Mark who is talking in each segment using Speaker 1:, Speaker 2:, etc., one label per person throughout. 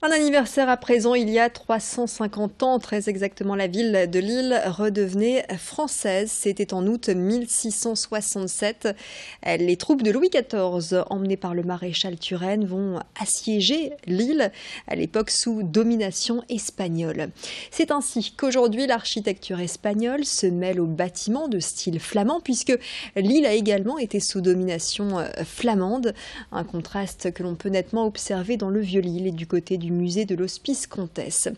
Speaker 1: Un anniversaire à présent, il y a 350 ans, très exactement, la ville de Lille redevenait française. C'était en août 1667. Les troupes de Louis XIV, emmenées par le maréchal Turenne, vont assiéger Lille, à l'époque sous domination espagnole. C'est ainsi qu'aujourd'hui, l'architecture espagnole se mêle aux bâtiments de style flamand, puisque Lille a également été sous domination flamande. Un contraste que l'on peut nettement observer dans le Vieux-Lille et du côté du musée de l'Hospice Comtesse.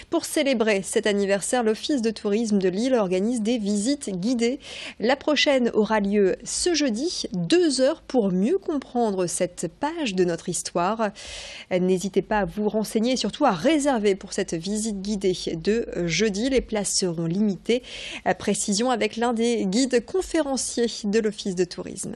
Speaker 1: Pour célébrer cet anniversaire, l'Office de tourisme de Lille organise des visites guidées. La prochaine aura lieu ce jeudi, 2 heures pour mieux comprendre cette page de notre histoire. N'hésitez pas à vous renseigner et surtout à réserver pour cette visite guidée de jeudi. Les places seront limitées. Précision avec l'un des guides conférenciers de l'Office de tourisme.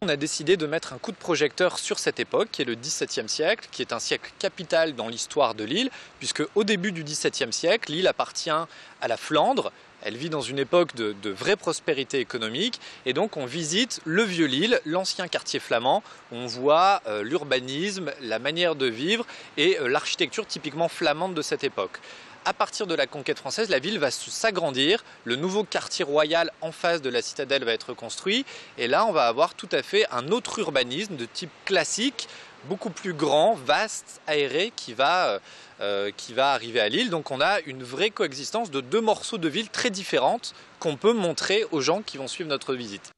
Speaker 2: On a décidé de mettre un coup de projecteur sur cette époque, qui est le XVIIe siècle, qui est un siècle capital dans l'histoire de Lille, puisque au début du XVIIe siècle, Lille appartient à la Flandre. Elle vit dans une époque de vraie prospérité économique, et donc on visite le Vieux-Lille, l'ancien quartier flamand, où on voit l'urbanisme, la manière de vivre et l'architecture typiquement flamande de cette époque. À partir de la conquête française, la ville va s'agrandir, le nouveau quartier royal en face de la citadelle va être construit, et là on va avoir tout à fait un autre urbanisme de type classique, beaucoup plus grand, vaste, aéré, qui va arriver à Lille. Donc on a une vraie coexistence de deux morceaux de ville très différentes qu'on peut montrer aux gens qui vont suivre notre visite.